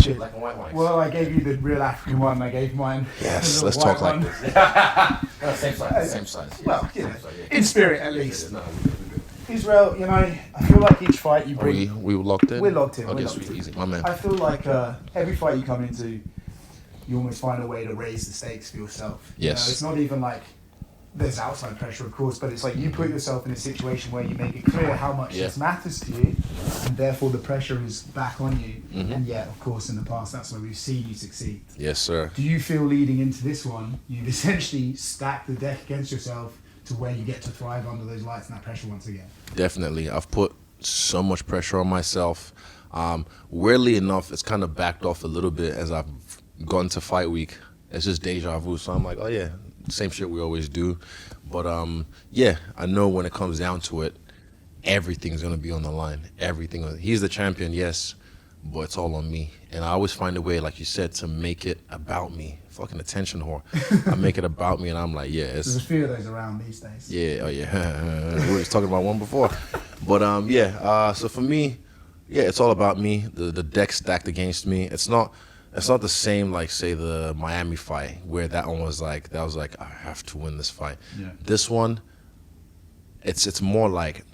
shit. Black and white ones. Well, I gave you the real African one. I gave mine. Yes, the let's white talk like one. this. No, same size. Same size. Yeah. Well, you know, Same size, yeah. in spirit at least. No, we're good. Israel, you know, I feel like each fight you Are bring. we locked in? We're locked in. Okay, we're locked sweet, in. easy, my man. I feel like every fight you come into, you almost find a way to raise the stakes for yourself. Yes. You know, it's not even like there's outside pressure, of course, but it's like you put yourself in a situation where you make it clear how much this matters to you, and therefore the pressure is back on you. And yet, of course, in the past, that's where we've seen you succeed. Yes, sir. Do you feel leading into this one, you've essentially stacked the deck against yourself to where you get to thrive under those lights and that pressure once again? Definitely. I've put so much pressure on myself. Weirdly enough, it's kind of backed off a little bit as I've gone to fight week. It's just deja vu. So I'm like, oh yeah, same shit we always do. But yeah, I know when it comes down to it, everything's gonna be on the line. Everything. He's the champion, yes, but it's all on me. And I always find a way, like you said, to make it about me. Fucking attention whore. I make it about me, and I'm like, yeah. There's a few of those around these days. Yeah, oh yeah. We were just talking about one before. But yeah, so for me, yeah, it's all about me. The deck stacked against me. It's not the same like say the Miami fight where that was like I have to win this fight. Yeah. This one, it's more like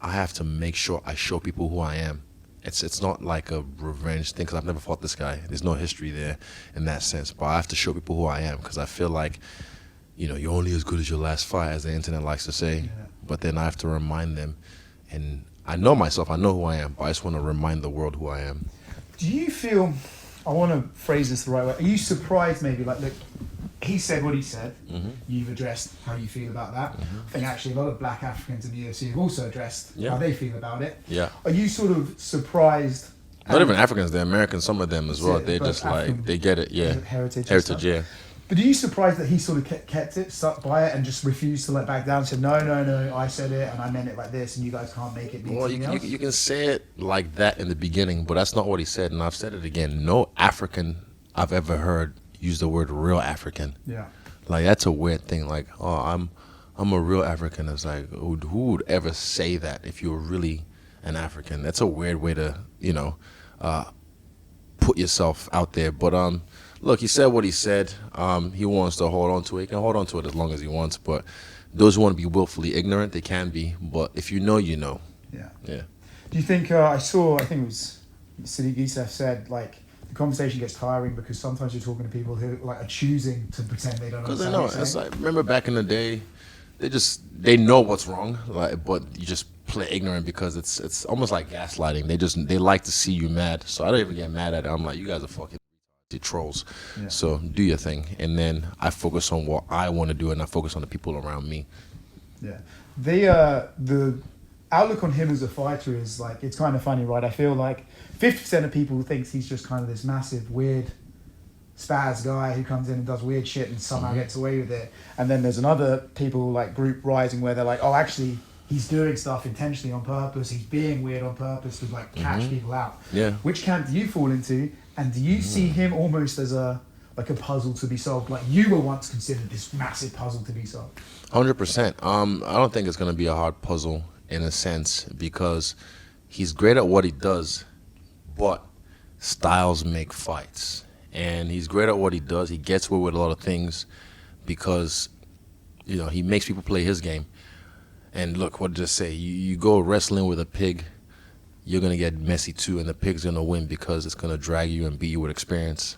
I have to make sure I show people who I am. It's not like a revenge thing because I've never fought this guy. There's no history there in that sense. But I have to show people who I am because I feel like, you know, you're only as good as your last fight, as the internet likes to say. Yeah. But then I have to remind them, and I know myself, I know who I am, but I just want to remind the world who I am. Do you feel, I want to phrase this the right way, are you surprised maybe, like, look, he said what he said, you've addressed how you feel about that. I think actually a lot of black Africans in the UFC have also addressed how they feel about it. Yeah. Are you sort of surprised? Not even Africans, they're Americans, some of them as well. They just African, like, they get it, yeah. Heritage, yeah. But are you surprised that he sort of kept it, stuck by it, and just refused to let back down? Said, no, I said it, and I meant it like this, and you guys can't make it mean something else? You can say it like that in the beginning, but that's not what he said, and I've said it again. No African I've ever heard use the word real African. Yeah. Like, that's a weird thing. Like, oh, I'm a real African. It's like, who would ever say that if you were really an African? That's a weird way to, you know, put yourself out there. But look, he said what he said. He wants to hold on to it. He can hold on to it as long as he wants. But those who want to be willfully ignorant, they can be. But if you know, you know. Yeah. Yeah. Do you think, I think it was Sadiq Youssef said, like, the conversation gets tiring because sometimes you're talking to people who like are choosing to pretend they don't understand. Because they know. It's like, remember back in the day, they know what's wrong, like, but you just play ignorant because it's almost like gaslighting. They like to see you mad. So I don't even get mad at it. I'm like, you guys are fucking trolls. Yeah. So do your thing, and then I focus on what I want to do, and I focus on the people around me. Yeah. The outlook on him as a fighter is like, it's kind of funny, right? I feel like 50% of people thinks he's just kind of this massive, weird spaz guy who comes in and does weird shit and somehow gets away with it. And then there's another people like group rising where they're like, oh, actually, he's doing stuff intentionally on purpose. He's being weird on purpose to like catch people out. Yeah. Which camp do you fall into? And do you see him almost as a puzzle to be solved? Like you were once considered this massive puzzle to be solved. 100%. I don't think it's going to be a hard puzzle in a sense because he's great at what he does. But styles make fights. And he's great at what he does. He gets away with a lot of things because, you know, he makes people play his game. And look, what did I say? You go wrestling with a pig, you're going to get messy too, and the pig's going to win because it's going to drag you and beat you with experience.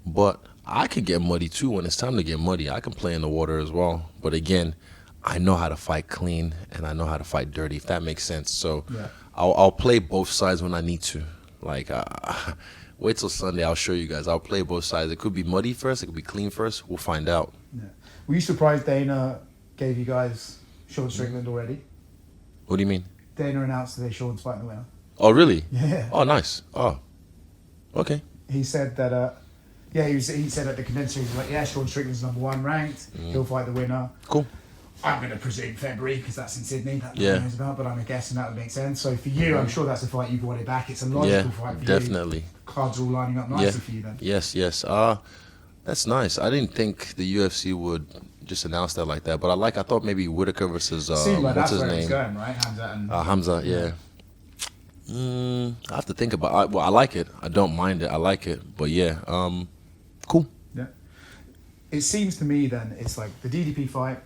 But I can get muddy too when it's time to get muddy. I can play in the water as well. But again, I know how to fight clean and I know how to fight dirty, if that makes sense. So yeah. I'll play both sides when I need to. Like, wait till Sunday, I'll show you guys. I'll play both sides. It could be muddy first, it could be clean first. We'll find out. Yeah. Were you surprised Dana gave you guys Sean Strickland already? What do you mean? Dana announced today Sean's fighting the winner. Oh, really? Yeah. Oh, nice. Oh, okay. He said that, he said at the convention, he was like, yeah, Sean Strickland's #1 ranked. He'll fight the winner. Cool. I'm going to presume February because that's in Sydney. That's what knows about, but I'm guessing that would make sense. So for you, I'm sure that's a fight you've wanted back. It's a logical fight for definitely. You. Cards are all lining up nicely for you then. Yes. That's nice. I didn't think the UFC would just announce that like that, but I thought maybe Whitaker versus Seemed like what's that's his where name? It's going, right? Hamza and Hamza, yeah. I have to think about it. Well, I like it. I don't mind it. I like it. But yeah, cool. Yeah. It seems to me then it's like the DDP fight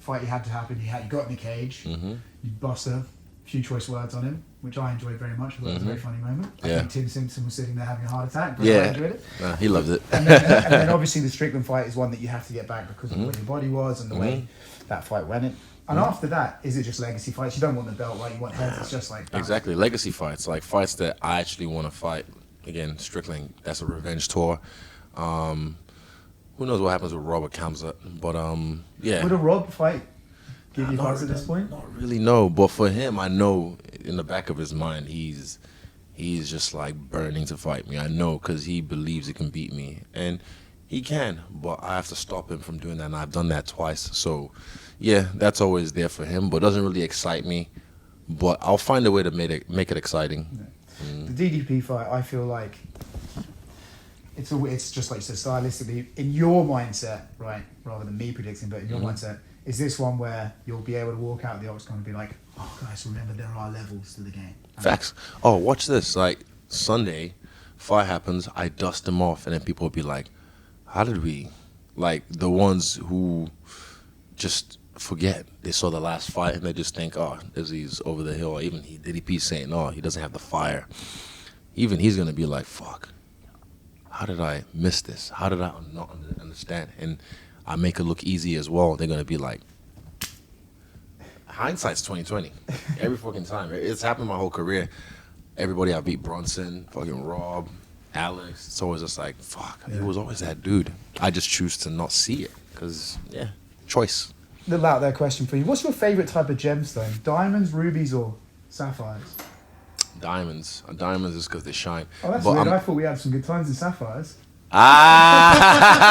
you had to happen. You got in the cage. Mm-hmm. You bust a few choice words on him, which I enjoyed very much. I thought it was a very funny moment. I think Tim Simpson was sitting there having a heart attack, but I enjoyed it. He loved it. and then obviously the Strickland fight is one that you have to get back because of the way your body was and the way that fight went in. And after that, is it just legacy fights? You don't want the belt, right? You want heads. It's just like that. Exactly, legacy fights, like fights that I actually want to fight. Again, Strickland, that's a revenge tour. Who knows what happens with Robert Kamzat, but yeah. Would a Rob fight give you hearts at this point? Not really, no. But for him, I know in the back of his mind, he's just like burning to fight me. I know because he believes he can beat me, and he can. But I have to stop him from doing that, and I've done that twice. So yeah, that's always there for him, but it doesn't really excite me. But I'll find a way to make it exciting. Yeah. The DDP fight, I feel like it's just like you said, stylistically, in your mindset, right, rather than me predicting, but in your mindset, is this one where you'll be able to walk out of the octagon and be like, oh guys, remember there are levels to the game. Facts. Oh, watch this. Like Sunday, fight happens, I dust them off, and then people will be like, how did we, like the ones who just forget they saw the last fight and they just think, oh, Izzy's over the hill. Or even DDP saying, oh, he doesn't have the fire. Even he's gonna be like, fuck, how did I miss this? How did I not understand? And I make it look easy as well. They're gonna be like, hindsight's 20/20. Every fucking time. It's happened my whole career. Everybody I beat, Brunson, fucking Rob, Alex. It's always just like, fuck, he was always that dude. I just choose to not see it because, yeah, choice. Little out there question for you. What's your favorite type of gemstone? Diamonds, rubies, or sapphires? Diamonds. Diamonds is because they shine. Oh, that's weird. I thought we had some good times in sapphires. Ah!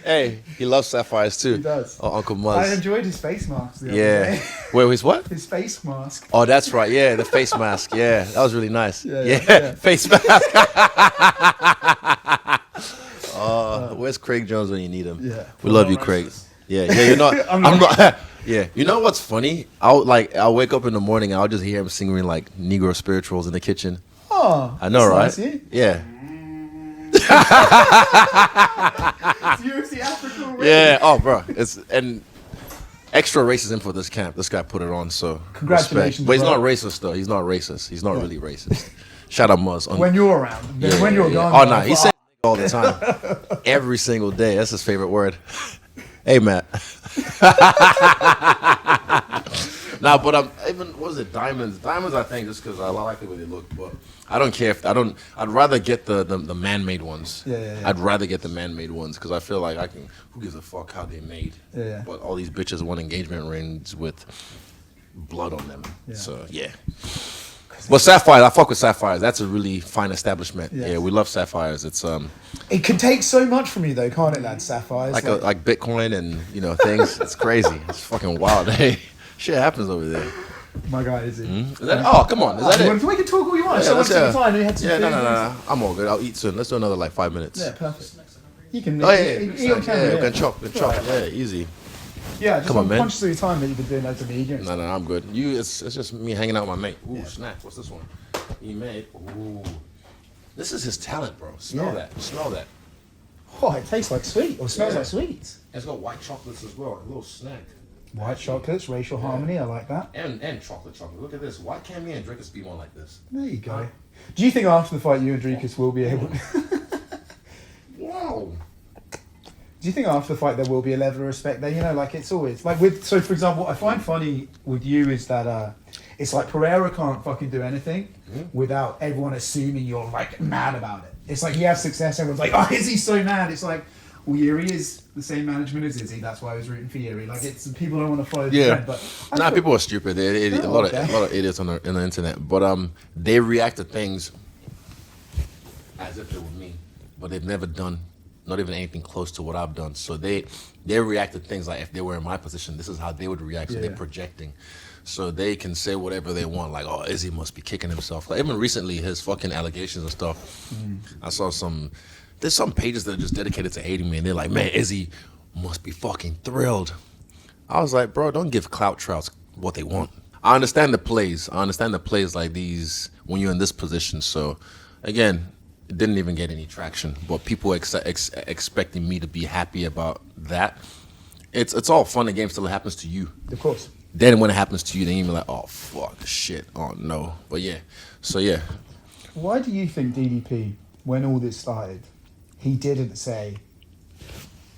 Hey, he loves sapphires too. He does. Oh, Uncle Muzz. I enjoyed his face mask the other day. Wait, his what? His face mask. Oh, that's right. Yeah, the face mask. Yeah, that was really nice. Yeah. Face mask. Where's Craig Jones when you need him? Yeah. We love you, Craig. Yeah, you're not. I'm not. Yeah, you know what's funny? I'll wake up in the morning and I'll just hear him singing like Negro spirituals in the kitchen. Oh, I know, right? Nice, yeah. UFC Africa already. Yeah. Oh, bro, it's and extra racism for this camp. This guy put it on, so congratulations. Respect. But he's not racist though. He's not racist. He's not really racist. Shout out Muzz. When you're around, when you're gone. Oh no, he said all the time, every single day. That's his favorite word. Hey, Matt. Nah, but even what was it? Diamonds. Diamonds, I think, just because I like the way they look. But I don't care if I don't. I'd rather get the man-made ones. Yeah. I'd rather get the man-made ones because I feel like I can. Who gives a fuck how they made? Yeah. But all these bitches want engagement rings with blood on them. Yeah. So yeah. But sapphires, I fuck with sapphires. That's a really fine establishment. Yes. Yeah, we love sapphires. It's It can take so much from you though, can't it, lad? Sapphires. Like Bitcoin and things. It's crazy. It's fucking wild. Hey, shit happens over there. My guy, is it? Mm-hmm. Is that? Oh, come on. Is that it? We can talk all you want. So yeah. time. We had some food. No. I'm all good. I'll eat soon. Let's do another like 5 minutes. Yeah, perfect. You can. Oh yeah. Eat on camera. You can chop. Yeah, easy. Yeah, just come on, man. Conscious of your time that you've been doing that to me. No, I'm good. It's just me hanging out with my mate. Ooh, snack. What's this one? He made. Ooh. This is his talent, bro. Smell that. Oh, it tastes like sweet. Or smells like sweets. It's got white chocolates as well. A little snack. White chocolates, racial harmony. I like that. And chocolate. Look at this. Why can't me and Dricus be one like this? There you go. Do you think after the fight you and Dricus will be able to... Wow. Do you think after the fight there will be a level of respect there? Like it's always... Like with... So, for example, what I find funny with you is that... it's like Pereira can't fucking do anything without everyone assuming you're like mad about it. It's like he has success, everyone's like, oh, is he so mad? It's like, well, Yuri is the same management as Izzy. That's why I was rooting for Yuri. Like, it's people don't want to follow the trend. But people are stupid. They're a lot of idiots on the internet. But they react to things as if it were me, but they've never done not even anything close to what I've done. So they react to things like if they were in my position, this is how they would react. So they're projecting. So they can say whatever they want, like, oh, Izzy must be kicking himself. Like, even recently, his fucking allegations and stuff, I saw there's some pages that are just dedicated to hating me, and they're like, man, Izzy must be fucking thrilled. I was like, bro, don't give clout trouts what they want. I understand the plays. I understand the plays like these when you're in this position. So, again, it didn't even get any traction. But people expecting me to be happy about that. It's all fun and games till it happens to you. Of course. Then when it happens to you, then you're like, oh, fuck, shit, oh, no. But yeah, so yeah. Why do you think DDP, when all this started, he didn't say,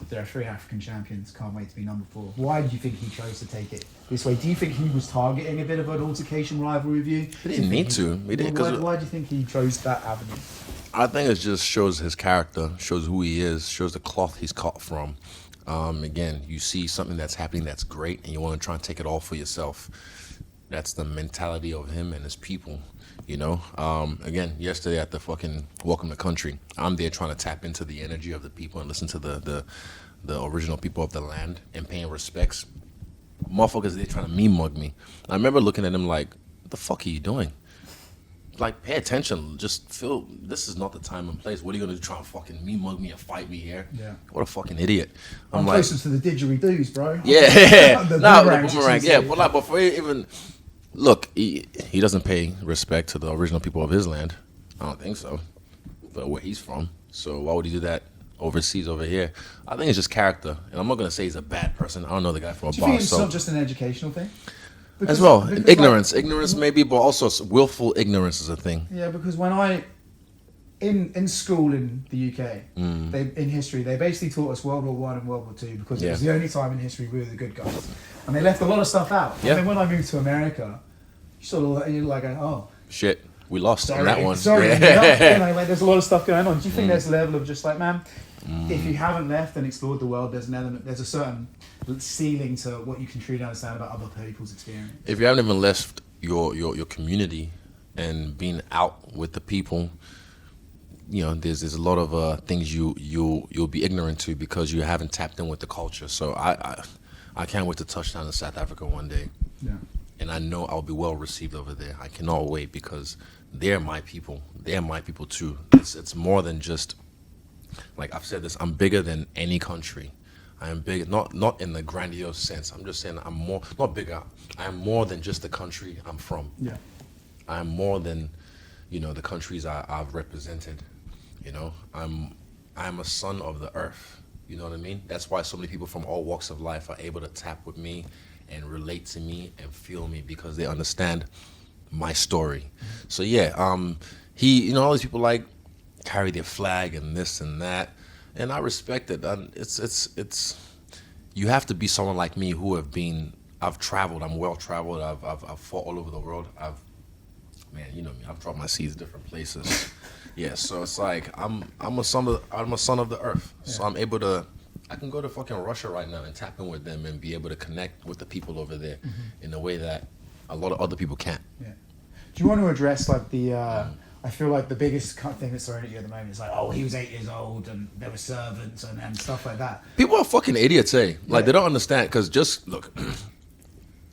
there are 3 African champions, can't wait to be number 4? Why do you think he chose to take it this way? Do you think he was targeting a bit of an altercation rivalry with you? He didn't need to. Why do you think he chose that avenue? I think it just shows his character, shows who he is, shows the cloth he's cut from. Again, you see something that's happening that's great, and you want to try and take it all for yourself. That's the mentality of him and his people, you know? Again, yesterday at the fucking Welcome to Country, I'm there trying to tap into the energy of the people and listen to the original people of the land and paying respects. Motherfuckers, they're trying to mug me. I remember looking at him like, what the fuck are you doing? Like, pay attention. Just feel this is not the time and place. What are you gonna do? Try and fucking mug me and fight me here? Yeah. What a fucking idiot. I'm like, closer to the didgeridoos, bro. Yeah. The boomerang. Yeah, but for even look, he doesn't pay respect to the original people of his land. I don't think so. But where he's from. So why would he do that overseas over here? I think it's just character. And I'm not gonna say he's a bad person. I don't know the guy from a Do you bar. think it's not just an educational thing? As well, ignorance maybe, but also willful ignorance is a thing. Yeah, because when in school in the UK, in history, they basically taught us World War One and World War Two because it was the only time in history we were the good guys, and they left a lot of stuff out. Yeah. And then when I moved to America, you're like, oh shit, we lost sorry, on that one. Sorry, Yeah. Like, there's a lot of stuff going on. Do you think there's a level of just like, man, if you haven't left and explored the world, there's an element, there's a certain ceiling to what you can truly understand about other people's experience? If you haven't even left your community and been out with the people, you know, there's a lot of things you'll be ignorant to because you haven't tapped in with the culture. So I can't wait to touch down in South Africa one day. Yeah. And I know I'll be well received over there. I cannot wait because they're my people. They're my people too. It's more than just, like I've said this, I'm bigger than any country. I am big, not in the grandiose sense. I'm just saying I'm more, not bigger. I am more than just the country I'm from. Yeah. I am more than, you know, the countries I've represented. You know, I'm a son of the earth. You know what I mean? That's why so many people from all walks of life are able to tap with me and relate to me and feel me because they understand my story. So yeah, you know, all these people like carry their flag and this and that. And I respect it. It's you have to be someone like me who I've traveled. I'm well traveled. I've fought all over the world. You know me. I've dropped my seeds different places. Yeah. So it's like I'm a son of the earth. Yeah. So I can go to fucking Russia right now and tap in with them and be able to connect with the people over there in a way that a lot of other people can't. Yeah. Do you want to address like the? I feel like the biggest thing that's thrown at you at the moment is like, oh, he was 8 years old and there were servants and stuff like that. People are fucking idiots, eh? Like, they don't understand, because just, look,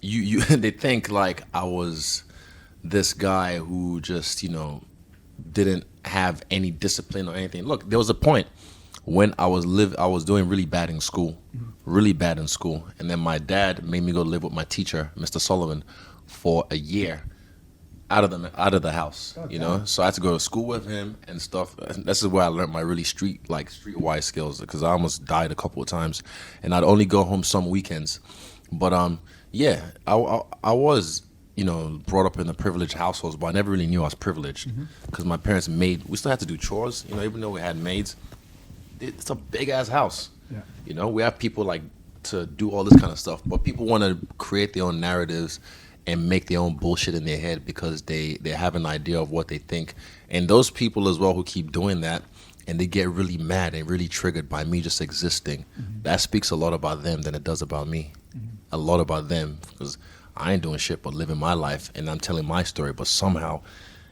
they think, like, I was this guy who just, you know, didn't have any discipline or anything. Look, there was a point when I was doing really bad in school, and then my dad made me go live with my teacher, Mr. Sullivan, for a year. Out of the house, you know. So I had to go to school with him and stuff. This is where I learned my really streetwise skills because I almost died a couple of times, and I'd only go home some weekends. But yeah, I was, you know, brought up in a privileged household, but I never really knew I was privileged because my parents we still had to do chores, you know, even though we had maids. It's a big ass house, yeah. You know. We have people like to do all this kind of stuff, but people want to create their own narratives and make their own bullshit in their head because they have an idea of what they think. And those people as well who keep doing that and they get really mad and really triggered by me just existing, that speaks a lot about them than it does about me. A lot about them because I ain't doing shit but living my life and I'm telling my story, but somehow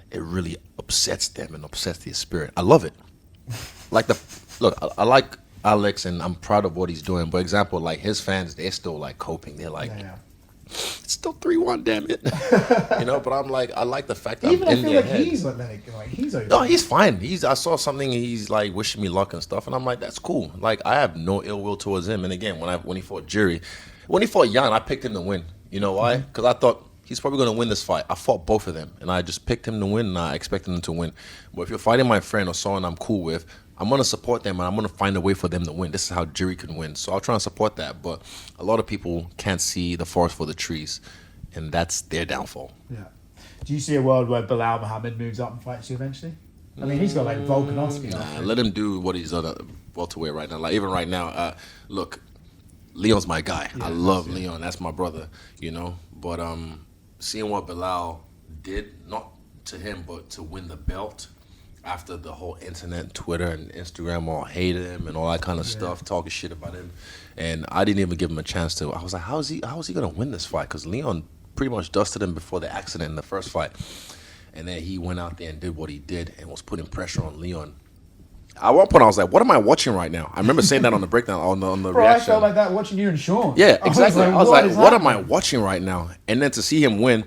it really upsets them and upsets their spirit. I love it. I like Alex and I'm proud of what he's doing. But example, like his fans, they're still like coping. They're like, it's still 3-1, damn it. You know, but I'm like, I like the fact that even I'm in their head. He's okay. No, he's fine. I saw something, he's like wishing me luck and stuff, and I'm like, that's cool. Like, I have no ill will towards him. And again, when he fought Jan, I picked him to win. You know why? Because I thought he's probably going to win this fight. I fought both of them, and I just picked him to win, and I expected him to win. But if you're fighting my friend or someone I'm cool with, I'm going to support them, and I'm going to find a way for them to win. This is how Jury can win. So I'll try and support that. But a lot of people can't see the forest for the trees, and that's their downfall. Yeah. Do you see a world where Belal Muhammad moves up and fights you eventually? I mean, he's got like Volkanovski. Nah, let him do what he's done at welterweight right now. Like even right now, look, Leon's my guy. Yeah, I love Leon. That's my brother, you know. But seeing what Belal did, not to him, but to win the belt after the whole internet, Twitter and Instagram all hated him and all that kind of stuff, talking shit about him. And I didn't even give him a chance to. I was like, how is he going to win this fight? Because Leon pretty much dusted him before the accident in the first fight. And then he went out there and did what he did and was putting pressure on Leon. At one point, I was like, what am I watching right now? I remember saying that on the breakdown, on the Bro, reaction. I felt like that watching you and Sean. Yeah, exactly. I was like, what am I happening? watching right now? And then to see him win,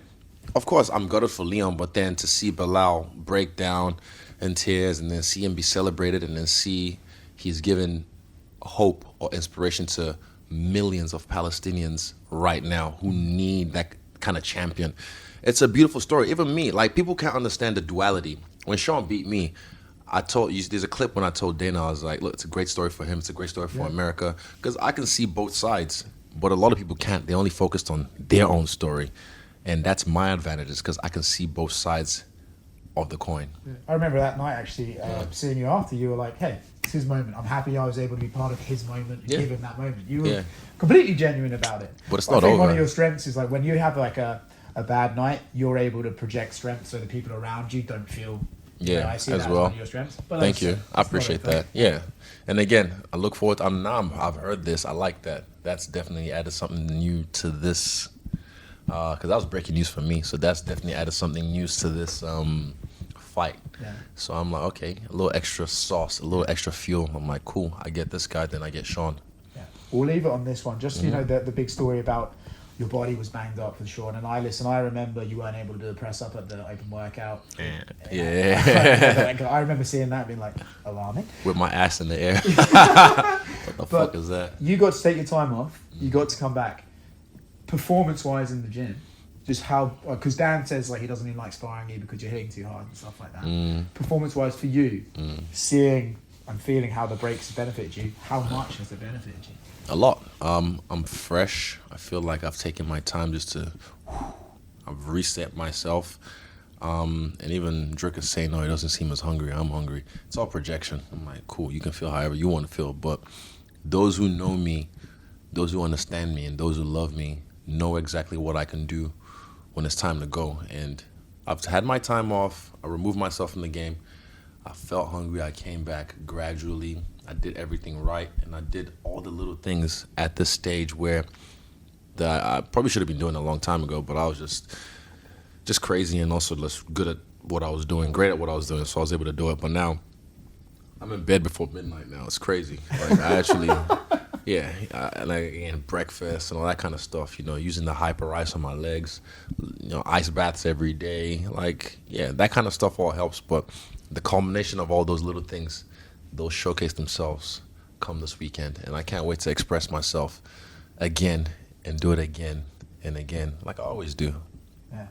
of course, I'm gutted for Leon, but then to see Belal break down in tears and then see him be celebrated and then see he's given hope or inspiration to millions of Palestinians right now who need that kind of champion. It's a beautiful story. Even me, like people can't understand the duality. When Sean beat me, I told you, there's a clip when I told Dana, I was like, look, it's a great story for him. It's a great story for America. Because I can see both sides, but a lot of people can't. They only focused on their own story. And that's my advantage, is because I can see both sides of the coin. Yeah. I remember that night actually seeing you after. You were like, hey, it's his moment. I'm happy I was able to be part of his moment and give him that moment. You were completely genuine about it. But it's I not think over. one of your strengths is like when you have like a bad night, you're able to project strength so the people around you don't feel. I see as that well. as one of your strengths. But Thank you. I appreciate that. Yeah. And again, I look forward to, I've heard this. I like that. That's definitely added something new to this. Because that was breaking news for me. So that's definitely added something new to this fight. Yeah. So I'm like, okay, a little extra sauce, a little extra fuel. I'm like, cool. I get this guy, then I get Sean. Yeah. We'll leave it on this one. Just, you know, the big story about your body was banged up for Sean. And I remember you weren't able to do the press up at the open workout. Yeah. I remember seeing that and being like, alarming. With my ass in the air. What the fuck is that? You got to take your time off. You got to come back. Performance-wise in the gym, just how... Because Dan says like he doesn't even like sparring you because you're hitting too hard and stuff like that. Performance-wise for you, seeing and feeling how the breaks benefited you, how much has it benefited you? A lot. I'm fresh. I feel like I've taken my time just to... I've reset myself. And even Dricus is saying, no, he doesn't seem as hungry. I'm hungry. It's all projection. I'm like, cool, you can feel however you want to feel. But those who know me, those who understand me, and those who love me know exactly what I can do when it's time to go. And I've had my time off. I removed myself from the game. I felt hungry. I came back gradually. I did everything right, and I did all the little things at this stage where that I probably should have been doing a long time ago, but I was just crazy and also just good at what I was doing, great at what I was doing, so I was able to do it. But now, I'm in bed before midnight now. It's crazy. Like, I actually, and breakfast and all that kind of stuff, you know, using the hyper ice on my legs, you know, ice baths every day. Like, yeah, that kind of stuff all helps, but the culmination of all those little things, those showcase themselves come this weekend, and I can't wait to express myself again and do it again and again, like I always do. Yeah.